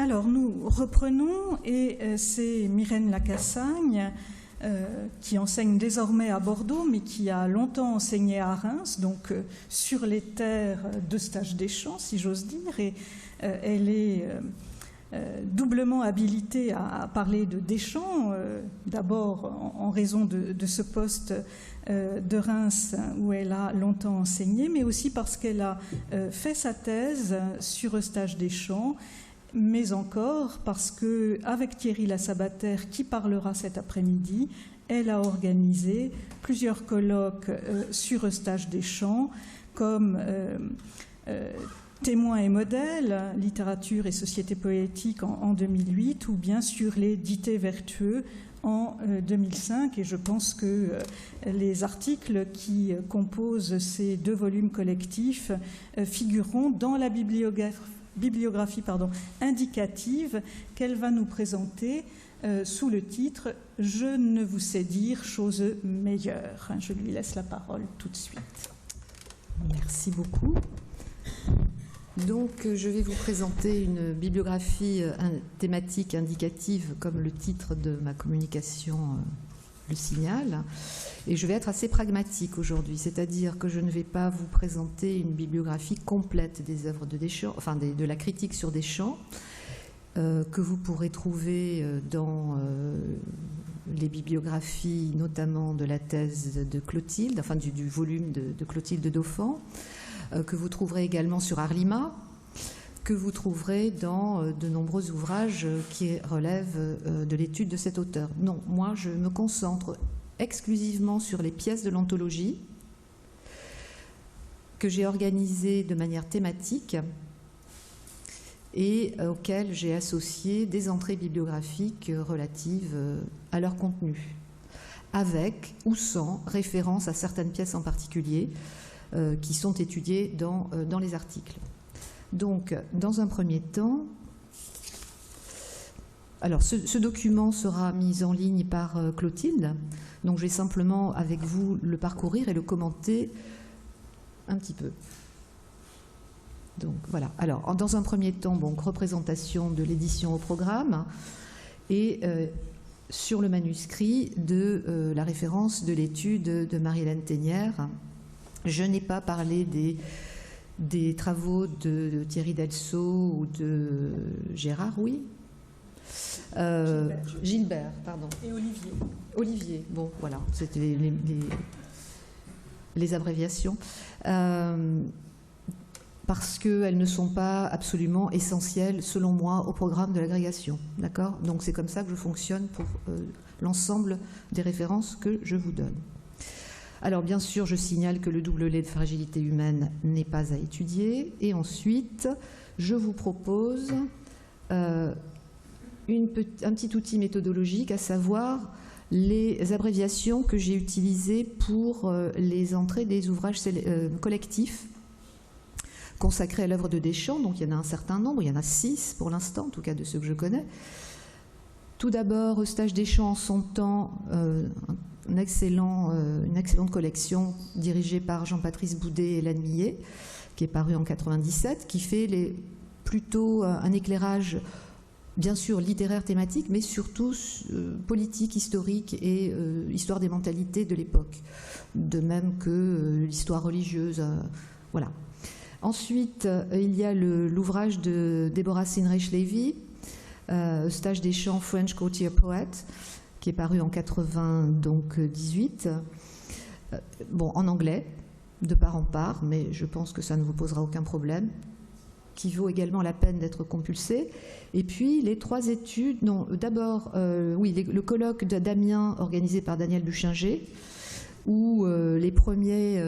Alors, nous reprenons, et c'est Myrène Lacassagne, qui enseigne désormais à Bordeaux, mais qui a longtemps enseigné à Reims, donc sur les terres d'Eustache-Deschamps, si j'ose dire, et elle est doublement habilitée à parler de Deschamps, d'abord en raison de ce poste de Reims où elle a longtemps enseigné, mais aussi parce qu'elle a fait sa thèse sur Eustache-Deschamps, mais encore parce qu'avec Thierry Lassabataire, qui parlera cet après-midi, elle a organisé plusieurs colloques sur Eustache-Deschamps, comme Témoins et modèles, littérature et société poétique en 2008, ou bien sur les dités vertueux en 2005. Et je pense que les articles qui composent ces deux volumes collectifs figureront dans la bibliographie indicative qu'elle va nous présenter sous le titre « Je ne vous sais dire chose meilleure ». Je lui laisse la parole tout de suite. Merci beaucoup. Donc, je vais vous présenter une bibliographie thématique indicative, comme le titre de ma communication le signale. Et je vais être assez pragmatique aujourd'hui, c'est-à-dire que je ne vais pas vous présenter une bibliographie complète des œuvres de Deschamps, enfin de la critique sur Deschamps, que vous pourrez trouver dans les bibliographies, notamment de la thèse de Clotilde, enfin du volume de Clotilde Dauphin, que vous trouverez également sur Arlima, que vous trouverez dans de nombreux ouvrages qui relèvent de l'étude de cet auteur. Non, moi je me concentre exclusivement sur les pièces de l'anthologie que j'ai organisées de manière thématique et auxquelles j'ai associé des entrées bibliographiques relatives à leur contenu, avec ou sans référence à certaines pièces en particulier qui sont étudiées dans les articles. Donc, dans un premier temps, alors ce document sera mis en ligne par Clotilde, donc je vais simplement avec vous le parcourir et le commenter un petit peu. Donc voilà, alors dans un premier temps, donc, représentation de l'édition au programme et sur le manuscrit de la référence de l'étude de Marie-Hélène Thénière. Je n'ai pas parlé des travaux de Thierry Delceau ou de Gérard, oui. Gilbert, pardon. Et Olivier. Olivier, bon, voilà, c'était les abréviations. Parce qu'elles ne sont pas absolument essentielles, selon moi, au programme de l'agrégation. D'accord ? Donc c'est comme ça que je fonctionne pour l'ensemble des références que je vous donne. Alors bien sûr, je signale que le double lait de fragilité humaine n'est pas à étudier. Et ensuite, je vous propose un petit outil méthodologique, à savoir les abréviations que j'ai utilisées pour les entrées des ouvrages collectifs consacrés à l'œuvre de Deschamps. Donc il y en a un certain nombre, il y en a 6 pour l'instant, en tout cas de ceux que je connais. Tout d'abord, Eustache-Deschamps en son temps, une excellente collection dirigée par Jean-Patrice Boudet et Hélène Millet, qui est parue en 97, qui fait plutôt un éclairage, bien sûr, littéraire, thématique, mais surtout politique, historique et histoire des mentalités de l'époque, de même que l'histoire religieuse. Voilà. Ensuite, il y a l'ouvrage de Deborah Sinreich-Levy, Eustache-Deschamps, French Courtier Poet, qui est paru en 98, bon, en anglais, de part en part, mais je pense que ça ne vous posera aucun problème, qui vaut également la peine d'être compulsé. Et puis les 3 études, non, d'abord, oui, le colloque d'Amiens organisé par Daniel Buchinger, où les premiers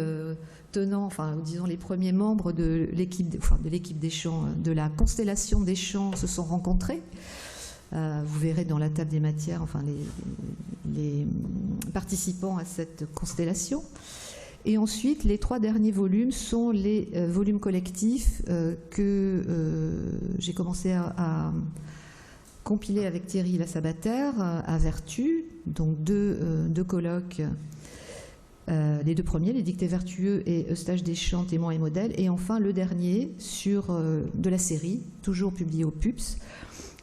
tenants, enfin disons les premiers membres de l'équipe Deschamps, de la constellation Deschamps se sont rencontrés. Vous verrez dans la table des matières, enfin les participants à cette constellation. Et ensuite, les 3 derniers volumes sont les volumes collectifs que j'ai commencé à compiler avec Thierry Lassabataire à Vertu, donc deux colloques Les deux premiers, les dictées vertueux et Eustache Deschamps, témoins et modèles, et enfin le dernier de la série, toujours publié au PUPS,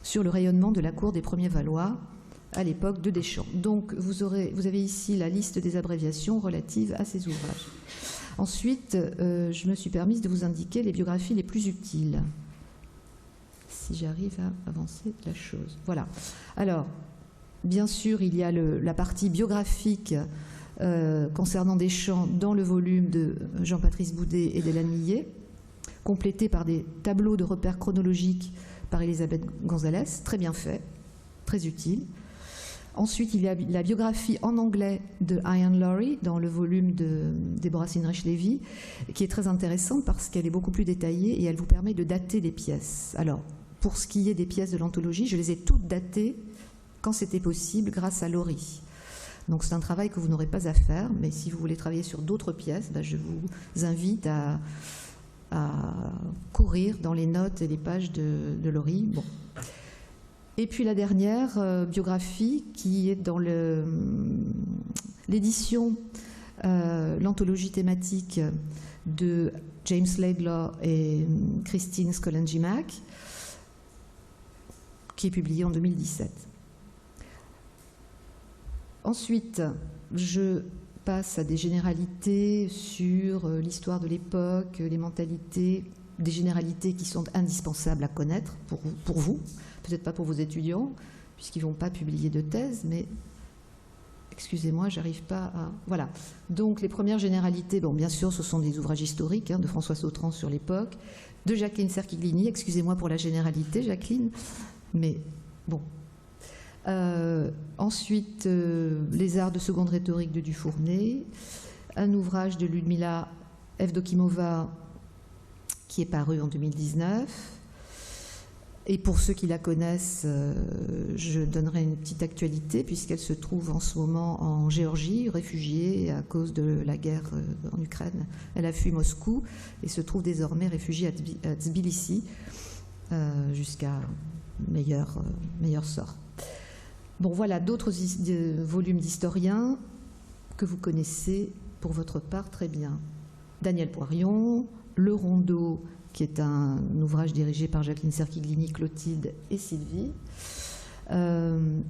sur le rayonnement de la cour des premiers Valois à l'époque de Deschamps. Donc vous avez ici la liste des abréviations relatives à ces ouvrages. Ensuite, je me suis permise de vous indiquer les biographies les plus utiles, si j'arrive à avancer la chose. Voilà. Alors, bien sûr, il y a la partie biographique concernant Deschamps dans le volume de Jean-Patrice Boudet et d'Hélène Millet, complété par des tableaux de repères chronologiques par Elisabeth Gonzalez, très bien fait, très utile. Ensuite, il y a la biographie en anglais de Ian Laurie dans le volume de Deborah Sinrich-Levy, qui est très intéressante parce qu'elle est beaucoup plus détaillée et elle vous permet de dater les pièces. Alors, pour ce qui est des pièces de l'anthologie, je les ai toutes datées quand c'était possible grâce à Laurie. Donc c'est un travail que vous n'aurez pas à faire, mais si vous voulez travailler sur d'autres pièces, je vous invite à courir dans les notes et les pages de Laurie. Bon. Et puis la dernière biographie qui est dans l'édition, l'anthologie thématique de James Laidlaw et Christine Scolengi-Mack, qui est publiée en 2017. Ensuite, je passe à des généralités sur l'histoire de l'époque, les mentalités, des généralités qui sont indispensables à connaître pour vous, peut-être pas pour vos étudiants, puisqu'ils ne vont pas publier de thèse, mais excusez-moi, j'arrive pas à... Voilà. Donc les premières généralités, bon, bien sûr, ce sont des ouvrages historiques de François Sautran sur l'époque, de Jacqueline Cerchiglini, excusez-moi pour la généralité, Jacqueline, mais bon... ensuite, les arts de seconde rhétorique de Dufournet, un ouvrage de Ludmila Evdokimova qui est paru en 2019. Et pour ceux qui la connaissent, je donnerai une petite actualité puisqu'elle se trouve en ce moment en Géorgie, réfugiée à cause de la guerre en Ukraine. Elle a fui Moscou et se trouve désormais réfugiée à Tbilissi jusqu'à meilleur sort. Bon, voilà d'autres volumes d'historiens que vous connaissez pour votre part très bien. Daniel Poirion, Le Rondeau, qui est un ouvrage dirigé par Jacqueline Cerchiglini, Clotilde et Sylvie. Un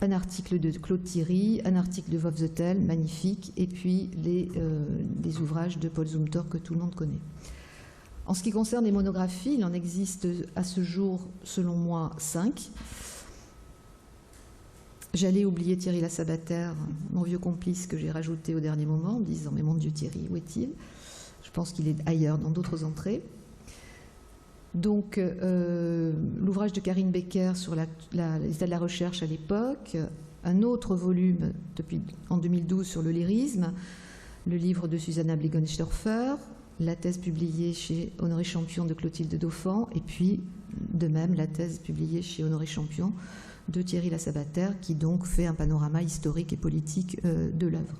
article de Claude Thierry, un article de Wolfszettel, magnifique, et puis les ouvrages de Paul Zumthor que tout le monde connaît. En ce qui concerne les monographies, il en existe à ce jour, selon moi, 5. J'allais oublier Thierry Lassabataire, mon vieux complice que j'ai rajouté au dernier moment en me disant « Mais mon Dieu Thierry, où est-il ?» Je pense qu'il est ailleurs, dans d'autres entrées. Donc, l'ouvrage de Karine Becker sur l'état de la recherche à l'époque, un autre volume en 2012 sur le lyrisme, le livre de Susanna Bligonstorfer, la thèse publiée chez Honoré Champion de Clotilde Dauphin, et puis, de même, la thèse publiée chez Honoré Champion de Thierry Lassabataire, qui donc fait un panorama historique et politique de l'œuvre.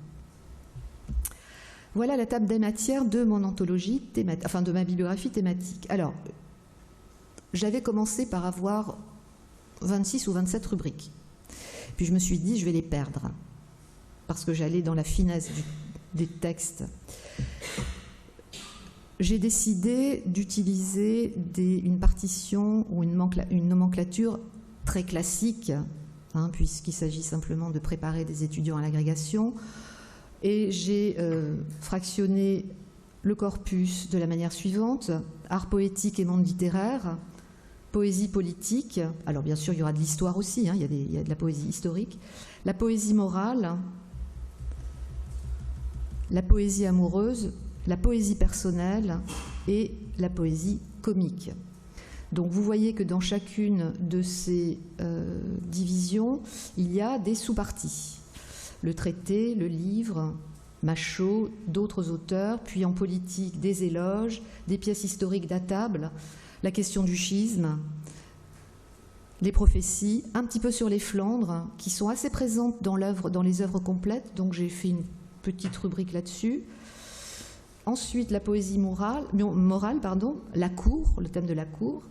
Voilà la table des matières de mon anthologie, de ma bibliographie thématique. Alors, j'avais commencé par avoir 26 ou 27 rubriques. Puis je me suis dit, je vais les perdre, parce que j'allais dans la finesse des textes. J'ai décidé d'utiliser une partition ou une nomenclature très classique, puisqu'il s'agit simplement de préparer des étudiants à l'agrégation. Et j'ai fractionné le corpus de la manière suivante: art poétique et monde littéraire, poésie politique, alors bien sûr il y aura de l'histoire aussi, il y a de la poésie historique, la poésie morale, la poésie amoureuse, la poésie personnelle et la poésie comique. Donc vous voyez que dans chacune de ces divisions, il y a des sous-parties. Le traité, le livre, Machaut, d'autres auteurs, puis en politique, des éloges, des pièces historiques datables, la question du schisme, les prophéties, un petit peu sur les Flandres, qui sont assez présentes dans les œuvres complètes, donc j'ai fait une petite rubrique là-dessus. Ensuite, la poésie morale, la cour, le thème de la cour.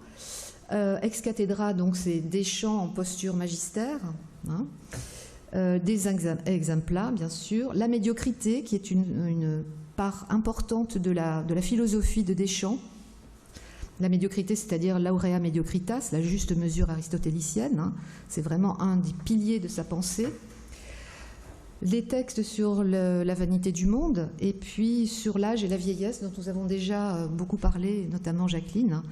Ex cathedra, donc c'est Deschamps en posture magistère. des exempla, bien sûr, la médiocrité, qui est une part importante de la philosophie de Deschamps. La médiocrité, c'est-à-dire laurea mediocritas, la juste mesure aristotélicienne, hein, c'est vraiment un des piliers de sa pensée. Les textes sur la vanité du monde, et puis sur l'âge et la vieillesse, dont nous avons déjà beaucoup parlé, notamment Jacqueline.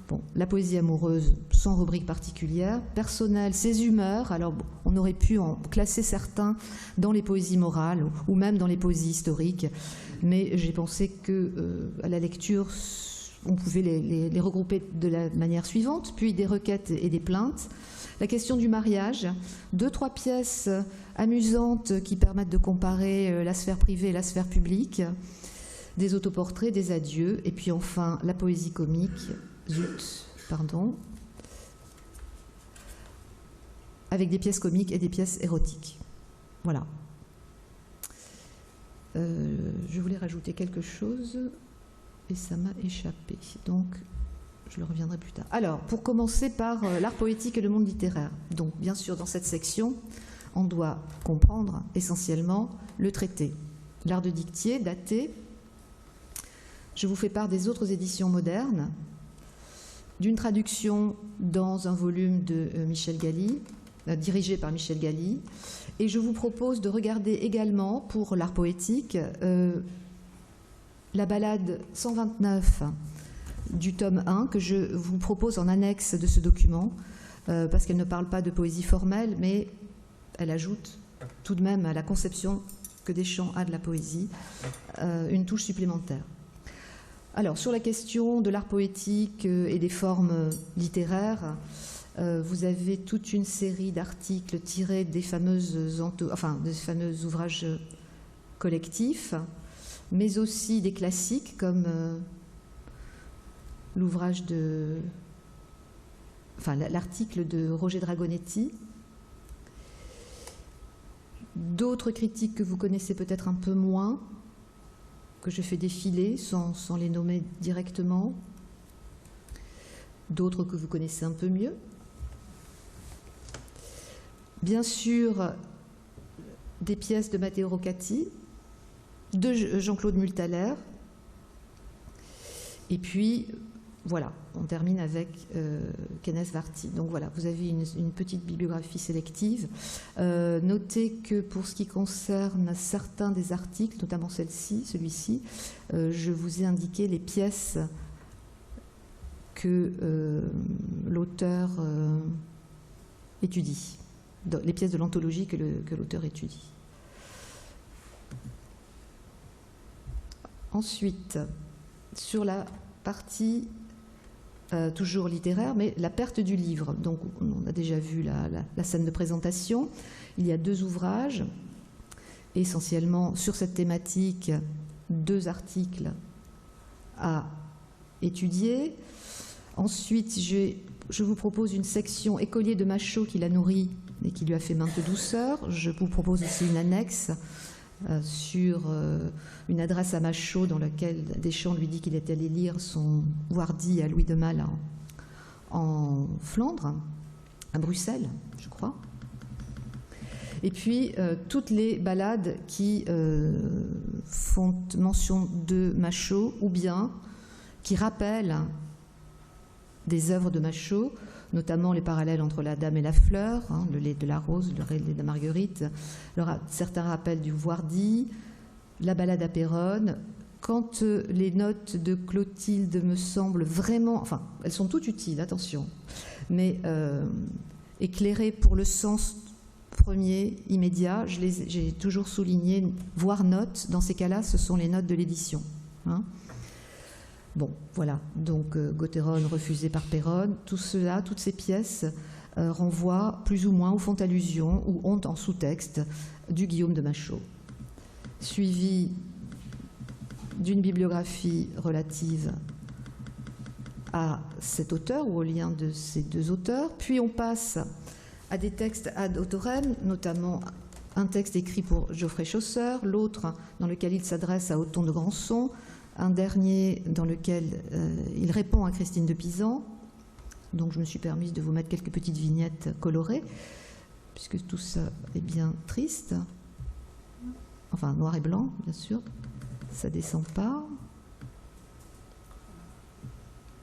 Bon, la poésie amoureuse, sans rubrique particulière. Personnelle, ses humeurs. Alors, bon, on aurait pu en classer certains dans les poésies morales ou même dans les poésies historiques, mais j'ai pensé que à la lecture, on pouvait les regrouper de la manière suivante, puis des requêtes et des plaintes. La question du mariage, 2-3 pièces amusantes qui permettent de comparer la sphère privée et la sphère publique, des autoportraits, des adieux, et puis enfin la poésie comique, avec des pièces comiques et des pièces érotiques. Voilà. Je voulais rajouter quelque chose et ça m'a échappé, donc je le reviendrai plus tard. Alors, pour commencer par l'art poétique et le monde littéraire. Donc, bien sûr, dans cette section, on doit comprendre essentiellement le traité. L'art de dictée, daté. Je vous fais part des autres éditions modernes, d'une traduction dans un volume de Michel Galli, dirigé par Michel Galli. Et je vous propose de regarder également, pour l'art poétique, la ballade 129 du tome 1, que je vous propose en annexe de ce document, parce qu'elle ne parle pas de poésie formelle, mais elle ajoute tout de même à la conception que Deschamps a de la poésie une touche supplémentaire. Alors, sur la question de l'art poétique et des formes littéraires, vous avez toute une série d'articles tirés des fameux ouvrages collectifs, mais aussi des classiques comme l'article de Roger Dragonetti, d'autres critiques que vous connaissez peut-être un peu moins, que je fais défiler sans les nommer directement, d'autres que vous connaissez un peu mieux. Bien sûr, des pièces de Matteo Roccati, de Jean-Claude Multaler, et puis voilà, on termine avec Kenneth Varty. Donc voilà, vous avez une petite bibliographie sélective. Notez que pour ce qui concerne certains des articles, notamment celui-ci, je vous ai indiqué les pièces que l'auteur étudie, les pièces de l'anthologie que l'auteur étudie. Ensuite, sur la partie toujours littéraire, mais la perte du livre. Donc, on a déjà vu la scène de présentation. Il y a 2 ouvrages, essentiellement sur cette thématique, 2 articles à étudier. Ensuite, je vous propose une section écolier de Machaut qui l'a nourri et qui lui a fait mainte douceur. Je vous propose aussi une annexe sur une adresse à Machaut dans laquelle Deschamps lui dit qu'il est allé lire son Wardy à Louis de Malle en Flandre, à Bruxelles, je crois. Et puis toutes les ballades qui font mention de Machaut ou bien qui rappellent des œuvres de Machaut, notamment les parallèles entre la dame et la fleur, hein, le lait de la rose, le lait de la marguerite, certains rappels du Wardy, la ballade à Péronne. Quand les notes de Clotilde me semblent vraiment, enfin, elles sont toutes utiles, attention, mais éclairées pour le sens premier, immédiat, j'ai toujours souligné, voire notes, dans ces cas-là, ce sont les notes de l'édition. Hein. Bon, voilà, donc Gauthieron refusé par Péronne, tout cela, toutes ces pièces renvoient plus ou moins ou font allusion ou ont en sous-texte du Guillaume de Machaut, suivi d'une bibliographie relative à cet auteur ou au lien de ces 2 auteurs, puis on passe à des textes ad autorem, notamment un texte écrit pour Geoffrey Chaucer, l'autre dans lequel il s'adresse à Othon de Grandson, un dernier dans lequel il répond à Christine de Pisan. Donc je me suis permise de vous mettre quelques petites vignettes colorées. puisque tout ça est bien triste. Enfin, noir et blanc, bien sûr. Ça descend pas.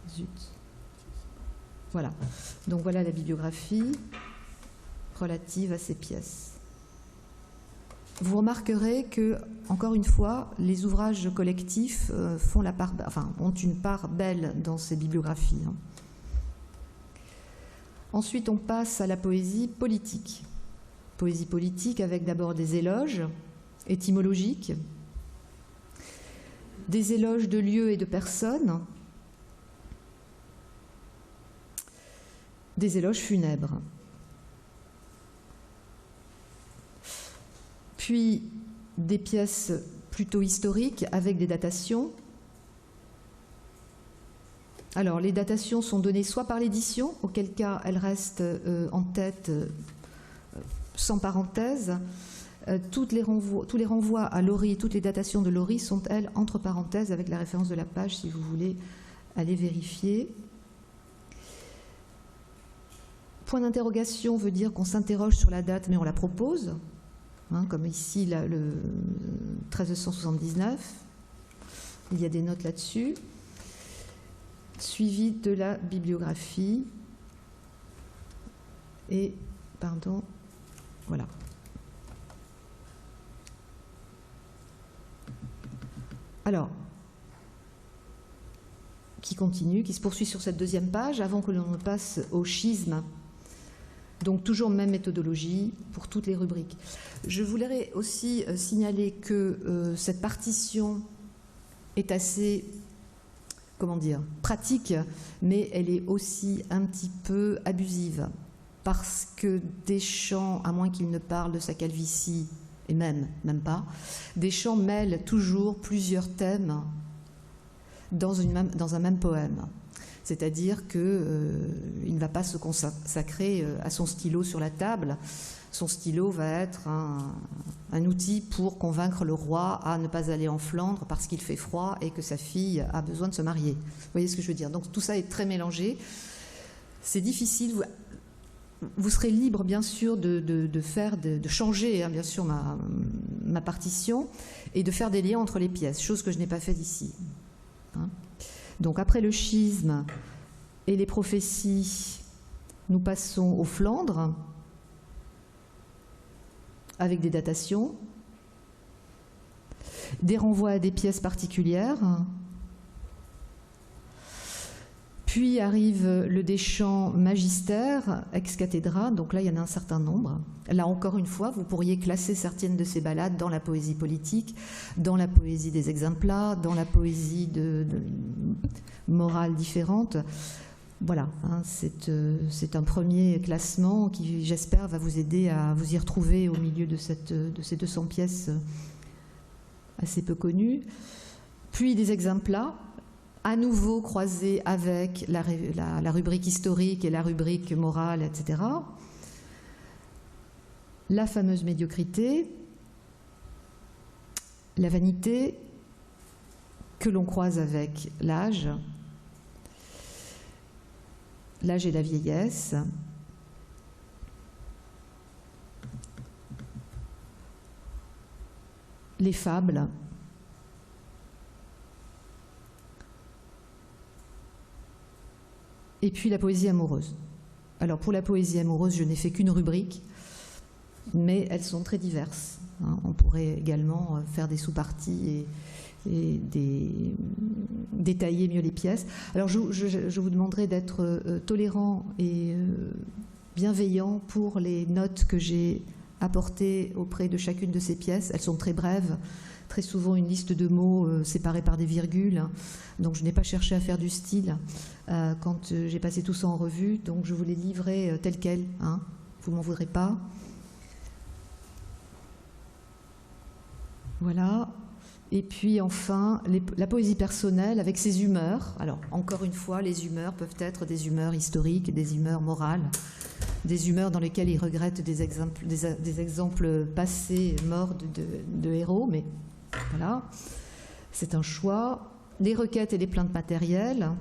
Zut. Voilà. Donc voilà la bibliographie relative à ces pièces. Vous remarquerez que, encore une fois, les ouvrages collectifs ont une part belle dans ces bibliographies. Ensuite, on passe à la poésie politique. Poésie politique avec d'abord des éloges étymologiques, des éloges de lieux et de personnes, des éloges funèbres. Puis des pièces plutôt historiques avec des datations. Alors, les datations sont données soit par l'édition, auquel cas elles restent en tête sans parenthèse. Tous les renvois à Laurie, toutes les datations de Laurie sont, elles, entre parenthèses avec la référence de la page si vous voulez aller vérifier. Point d'interrogation veut dire qu'on s'interroge sur la date mais on la propose, comme ici le 1379. Il y a des notes là-dessus. Suivi de la bibliographie. Et, pardon, voilà. Alors, qui continue, qui se poursuit sur cette deuxième page, avant que l'on ne passe au schisme. Donc, toujours même méthodologie pour toutes les rubriques. Je voudrais aussi signaler que cette partition est assez, comment dire, pratique, mais elle est aussi un petit peu abusive, parce que Deschamps, à moins qu'il ne parle de sa calvitie, et même pas, Deschamps mêle toujours plusieurs thèmes dans un même poème. C'est-à-dire qu'il ne va pas se consacrer à son stylo sur la table. Son stylo va être un outil pour convaincre le roi à ne pas aller en Flandre parce qu'il fait froid et que sa fille a besoin de se marier. Vous voyez ce que je veux dire? Donc tout ça est très mélangé. C'est difficile. Vous serez libre, bien sûr, de changer, bien sûr, ma partition et de faire des liens entre les pièces, chose que je n'ai pas faite ici. Donc, après le schisme et les prophéties, nous passons aux Flandres, avec des datations, des renvois à des pièces particulières. Puis arrive le Deschamps magistère, ex cathedra, donc là il y en a un certain nombre. Là encore une fois, vous pourriez classer certaines de ces ballades dans la poésie politique, dans la poésie des exemplats, dans la poésie de morales différentes. Voilà, c'est un premier classement qui, j'espère, va vous aider à vous y retrouver au milieu de ces 200 pièces assez peu connues. Puis des exemplats, à nouveau croisés avec la rubrique historique et la rubrique morale, etc. La fameuse médiocrité, la vanité, que l'on croise avec l'âge et la vieillesse, les fables, et puis la poésie amoureuse. Alors pour la poésie amoureuse, je n'ai fait qu'une rubrique, mais elles sont très diverses. On pourrait également faire des sous-parties et détailler mieux les pièces. Alors je vous demanderai d'être tolérant et bienveillant pour les notes que j'ai apportées auprès de chacune de ces pièces. Elles sont très brèves, très souvent une liste de mots séparés par des virgules, donc je n'ai pas cherché à faire du style quand j'ai passé tout ça en revue, donc je vous les livrer telles quelles, vous m'en voudrez pas. Voilà. Et puis enfin, la poésie personnelle avec ses humeurs. Alors, encore une fois, les humeurs peuvent être des humeurs historiques, des humeurs morales, des humeurs dans lesquelles il regrette des exemples passés, morts de héros, mais voilà, c'est un choix. Les requêtes et les plaintes matérielles.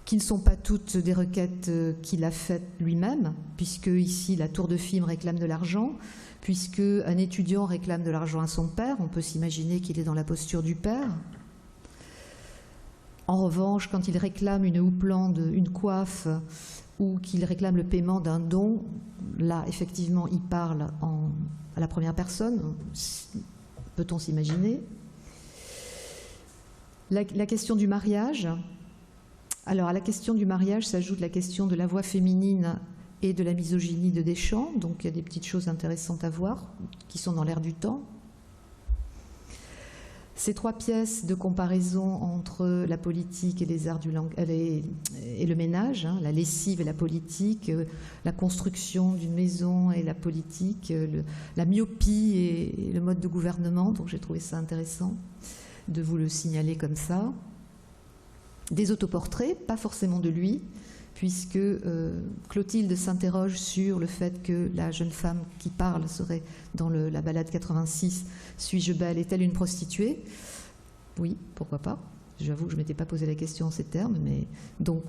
qui ne sont pas toutes des requêtes qu'il a faites lui-même, puisque ici la tour de film réclame de l'argent, puisque un étudiant réclame de l'argent à son père, on peut s'imaginer qu'il est dans la posture du père. En revanche, quand il réclame une houppelande, une coiffe, ou qu'il réclame le paiement d'un don, là, effectivement, il parle à la première personne, peut-on s'imaginer. La question du mariage. Alors, à la question du mariage s'ajoute la question de la voix féminine et de la misogynie de Deschamps, donc il y a des petites choses intéressantes à voir, qui sont dans l'air du temps. Ces 3 pièces de comparaison entre la politique et les arts du langage et le ménage, hein, la lessive et la politique, la construction d'une maison et la politique, la myopie et le mode de gouvernement, donc j'ai trouvé ça intéressant de vous le signaler comme ça. Des autoportraits, pas forcément de lui, puisque Clotilde s'interroge sur le fait que la jeune femme qui parle serait dans la ballade 86, « Suis-je belle, est-elle une prostituée ?» Oui, pourquoi pas. J'avoue que je ne m'étais pas posé la question en ces termes, mais donc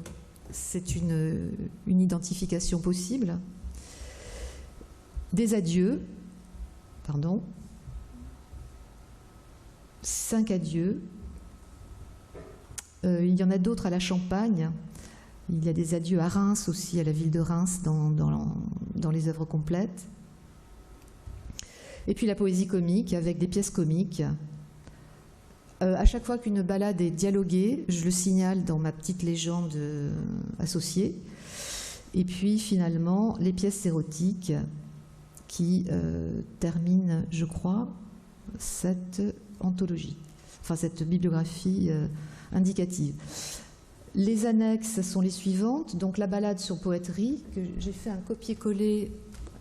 c'est une identification possible. Des adieux, pardon, 5 adieux. Il y en a d'autres à la Champagne. Il y a des adieux à Reims aussi, à la ville de Reims, dans les œuvres complètes. Et puis la poésie comique, avec des pièces comiques. À chaque fois qu'une ballade est dialoguée, je le signale dans ma petite légende associée. Et puis finalement, les pièces érotiques qui terminent, je crois, cette anthologie, enfin cette bibliographie indicative. Les annexes sont les suivantes. Donc la ballade sur poétrie, que j'ai fait un copier-coller,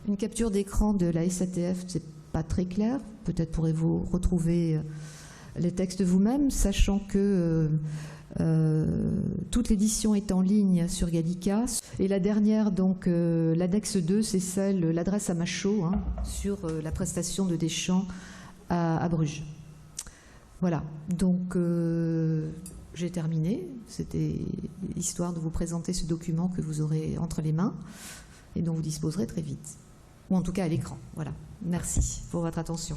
une capture d'écran de la SATF, c'est pas très clair. Peut-être pourrez-vous retrouver les textes vous-même, sachant que toute l'édition est en ligne sur Gallica. Et la dernière, donc l'annexe 2, c'est celle, l'adresse à Machaut, hein, sur la prestation de Deschamps à Bruges. Voilà, donc j'ai terminé. C'était histoire de vous présenter ce document que vous aurez entre les mains et dont vous disposerez très vite. Ou en tout cas à l'écran. Voilà. Merci pour votre attention.